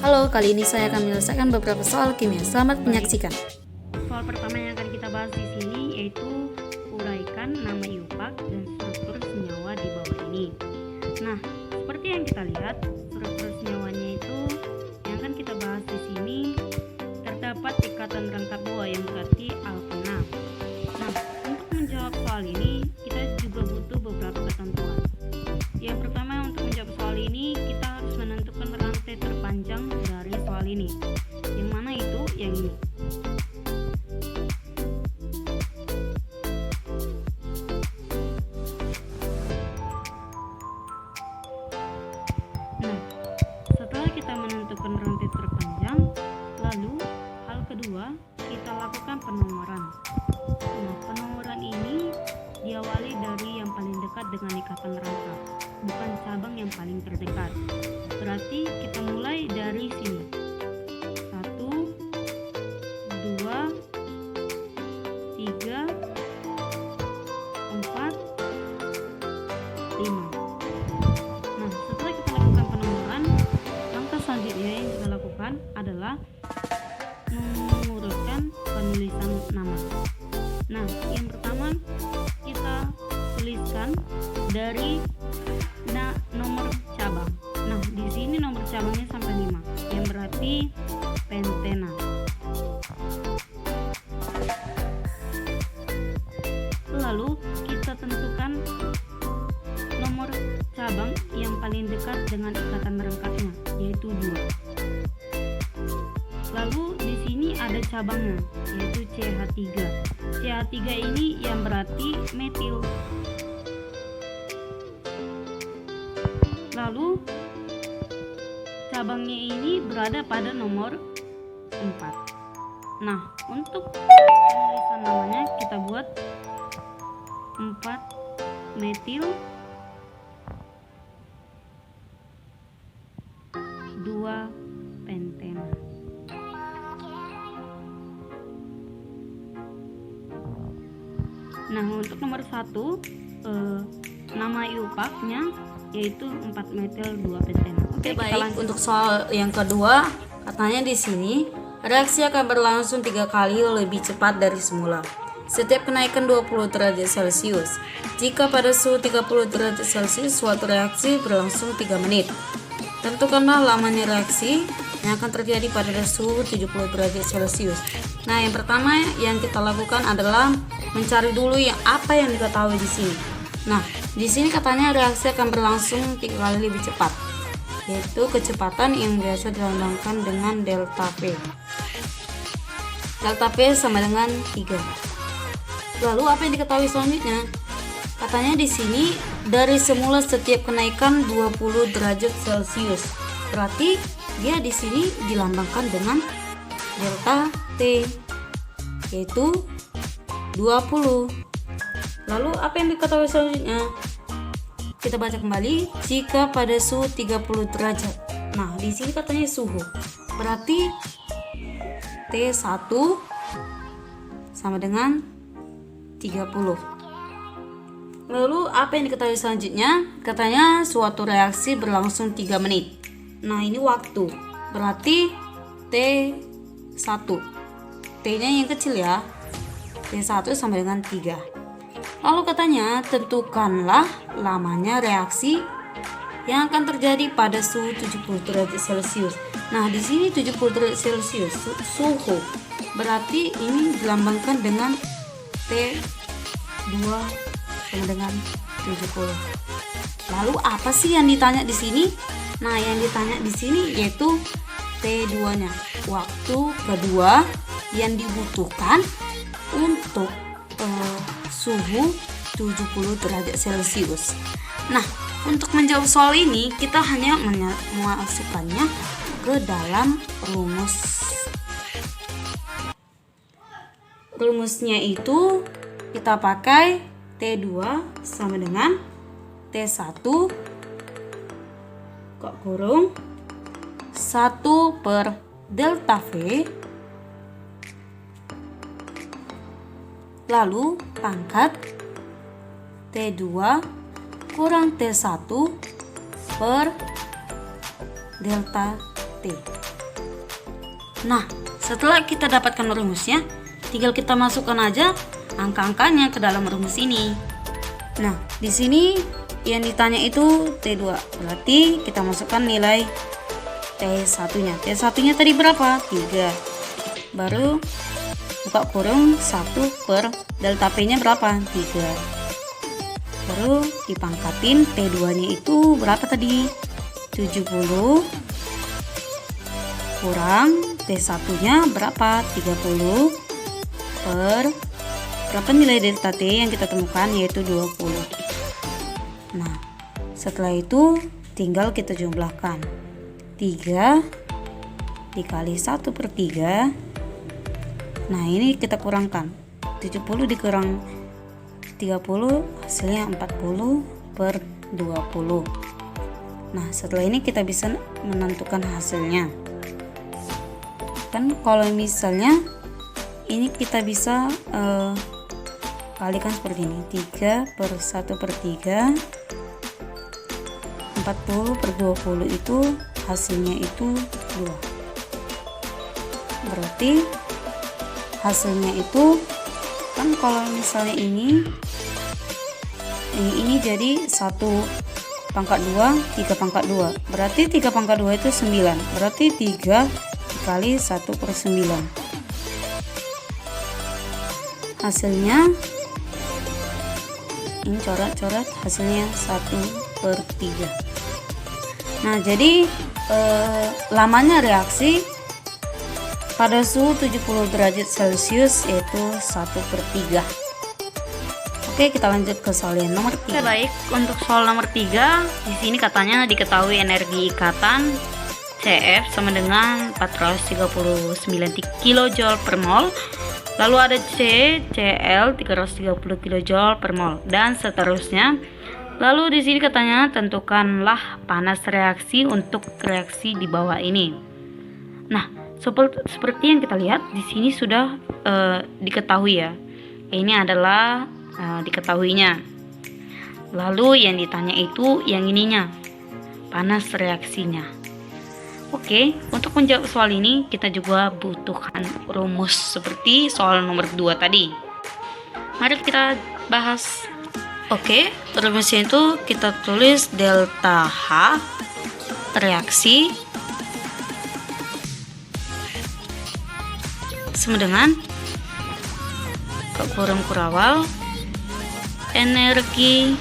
Halo, kali ini saya akan menyelesaikan beberapa soal kimia. Selamat menyaksikan. Soal pertama yang akan kita bahas di sini yaitu uraikan nama IUPAC dan struktur senyawa di bawah ini. Nah, seperti yang kita lihat, struktur senyawanya itu yang akan kita bahas di sini terdapat ikatan rangkap dua yang berarti alkena. Nah, untuk menjawab soal ini kita juga butuh beberapa ketentuan. Yang pertama, untuk menjawab soal ini kita harus menentukan rantai terpanjang dari soal ini. Yang mana itu? Yang ini. Nah, setelah kita menentukan rantai terpanjang, lalu hal kedua kita lakukan penomoran. Nah, penomoran ini diawali dari yang paling dekat dengan ikatan rangkap, bukan cabang yang paling terdekat. Berarti kita mulai dari sini. 1, 2, 3, 4, 5. Nah, setelah kita lakukan penomoran, langkah selanjutnya yang kita lakukan adalah mengurutkan penulisan nama. Nah, yang pertama kita tuliskan dari nomor cabang. Nah, di sini nomor cabangnya sampai 5, yang berarti pentena. Lalu kita tentukan nomor cabang yang paling dekat dengan ikatan rangkapnya, yaitu 2. Lalu di sini ada cabangnya, yaitu CH3. CH3 ini yang berarti metil. Lalu cabangnya ini berada pada nomor 4. Nah, untuk penulisan namanya kita buat 4 metil 2 pentena. Nah, untuk nomor 1 nama IUPAC-nya yaitu 4 metil 2 pentena. Oke, baik. Untuk soal yang kedua, katanya di sini reaksi akan berlangsung 3 kali lebih cepat dari semula setiap kenaikan 20 derajat Celcius. Jika pada suhu 30 derajat Celcius suatu reaksi berlangsung 3 menit. Tentukanlah lamanya reaksi yang akan terjadi pada suhu 70 derajat Celcius. Nah, yang pertama yang kita lakukan adalah mencari dulu apa yang diketahui di sini. Nah, di sini katanya reaksi akan berlangsung 3 kali lebih cepat, yaitu kecepatan yang biasa dilambangkan dengan delta P. Delta P sama dengan 3. Lalu apa yang diketahui selanjutnya? Katanya di sini dari semula setiap kenaikan 20 derajat Celcius. Berarti dia di sini dilambangkan dengan delta T, yaitu 20. Lalu apa yang diketahui selanjutnya? Kita baca kembali. Jika pada suhu 30 derajat. Nah, di sini katanya suhu. Berarti T1 sama dengan 30. Lalu apa yang diketahui selanjutnya? Katanya suatu reaksi berlangsung 3 menit. Nah, ini waktu. Berarti T1. T-nya yang kecil ya. T1 sama dengan 3. Lalu katanya tentukanlah lamanya reaksi yang akan terjadi pada suhu 70 derajat Celcius. Nah, di sini 70 derajat Celcius suhu. Berarti ini dilambangkan dengan T2 sama dengan 70. Lalu apa sih yang ditanya di sini? Nah, yang ditanya di sini yaitu T2-nya. Waktu kedua yang dibutuhkan untuk suhu 70 derajat Celcius. Nah, untuk menjawab soal ini kita hanya memasukkannya ke dalam rumus. Rumusnya itu kita pakai T2 sama dengan T1 kurung 1 per delta V lalu pangkat T2 kurang T1 per delta T. Nah, setelah kita dapatkan rumusnya, tinggal kita masukkan aja angka-angkanya ke dalam rumus ini. Nah, di sini yang ditanya itu T2. Berarti kita masukkan nilai T1-nya. T1-nya tadi berapa? 3. Baru buka kurung 1 per delta P-nya berapa? 3. Baru dipangkatin T2-nya itu berapa tadi? 70 kurang T1-nya berapa? 30 per berapa nilai delta T yang kita temukan, yaitu 20. Nah, setelah itu tinggal kita jumlahkan. 3 dikali 1 per 3. Nah, ini kita kurangkan. 70 dikurang 30 hasilnya 40 per 20. Nah, setelah ini kita bisa menentukan hasilnya. Kan kalau misalnya ini kita bisa kalikan seperti ini. 3 per 1 per 3, 40 per 20 itu hasilnya itu 2. Berarti hasilnya itu kan kalau misalnya ini jadi 1 pangkat 2, 3 pangkat 2. Berarti 3 pangkat 2 itu 9. Berarti 3 dikali 1 per 9. Hasilnya ini coret-coret, hasilnya 1 per 3. Nah, jadi lamanya reaksi pada suhu 70 derajat Celcius yaitu 1 per 3. Oke, kita lanjut ke soal yang nomor 3. Oke, baik, untuk soal nomor 3, di sini katanya diketahui energi ikatan CF sama dengan 439 kJ per mol. Lalu ada Cl 330 kJ per mol dan seterusnya. Lalu di sini katanya tentukanlah panas reaksi untuk reaksi di bawah ini. Nah, seperti yang kita lihat di sini sudah diketahui ya. Ini adalah diketahuinya. Lalu yang ditanya itu yang ininya, panas reaksinya. Oke, untuk menjawab soal ini kita juga butuhkan rumus seperti soal nomor 2 tadi. Mari kita bahas. Oke, rumusnya itu kita tulis delta H reaksi sama dengan kurang kurawal energi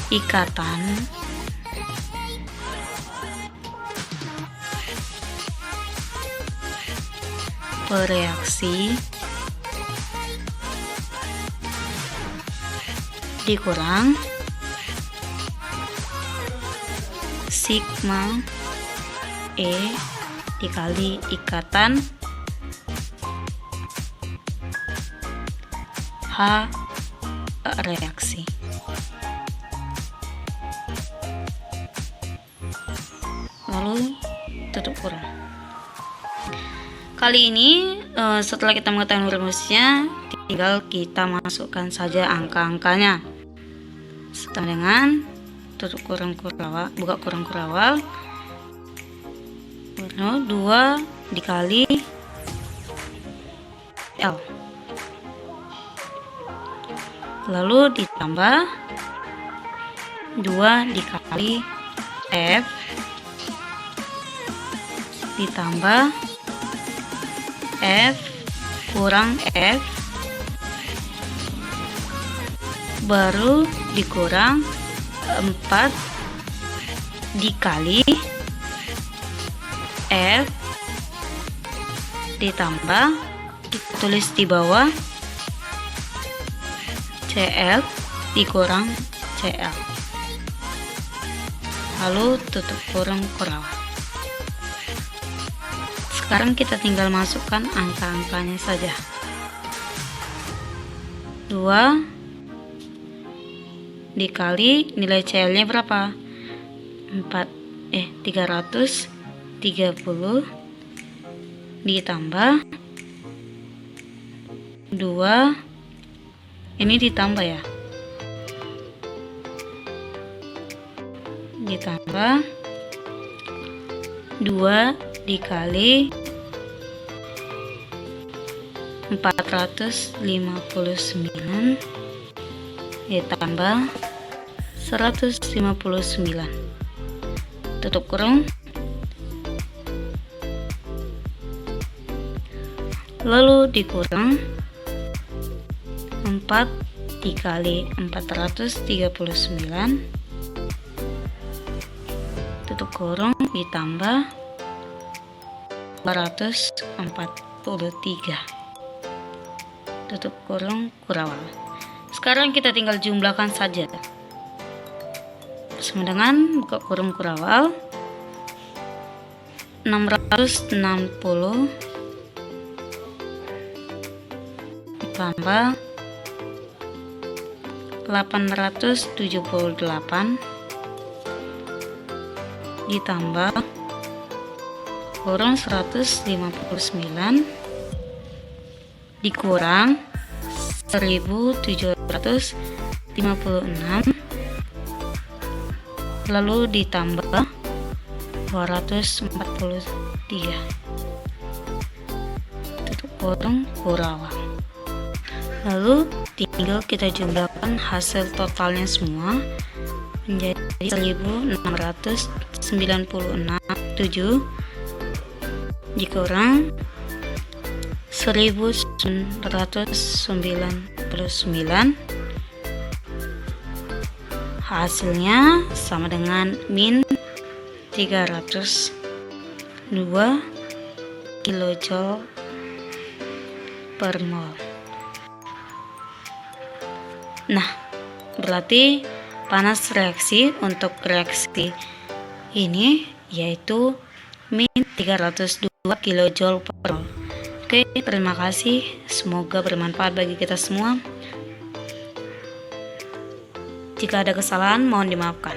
ikatan bereaksi dikurang sigma E dikali ikatan H reaksi. Lalu tutup kurung. Kali ini setelah kita mengetahui rumusnya, tinggal kita masukkan saja angka-angkanya. Sama dengan tutup kurung kurawal, buka kurung kurawal, 2 dikali L, lalu ditambah 2 dikali F ditambah F kurang F baru dikurang 4 dikali F ditambah tulis di bawah CL dikurang CL, lalu tutup kurung kurawal. Sekarang kita tinggal masukkan angka-angkanya saja. 2 dikali nilai CL-nya berapa? 330 ditambah 2, ini ditambah ya, ditambah 2 dikali 459 ditambah 159, tutup kurung, lalu dikurang 4 dikali 439, tutup kurung, ditambah 243, tutup kurung, kurawal. Sekarang kita tinggal jumlahkan saja. Sama dengan buka kurung kurawal, 660 tambah 878 ditambah kurang 159 dikurang 1756 lalu ditambah 243, tutup kurung, kurawal. Lalu tinggal kita jumlahkan hasil totalnya semua menjadi 1696,7 dikurang 1999, hasilnya sama dengan min 302 kilojoule per mol. Nah, berarti panas reaksi untuk reaksi ini yaitu min 302 kilojoule per mol. Oke, terima kasih. Semoga bermanfaat bagi kita semua. Jika ada kesalahan, mohon dimaafkan.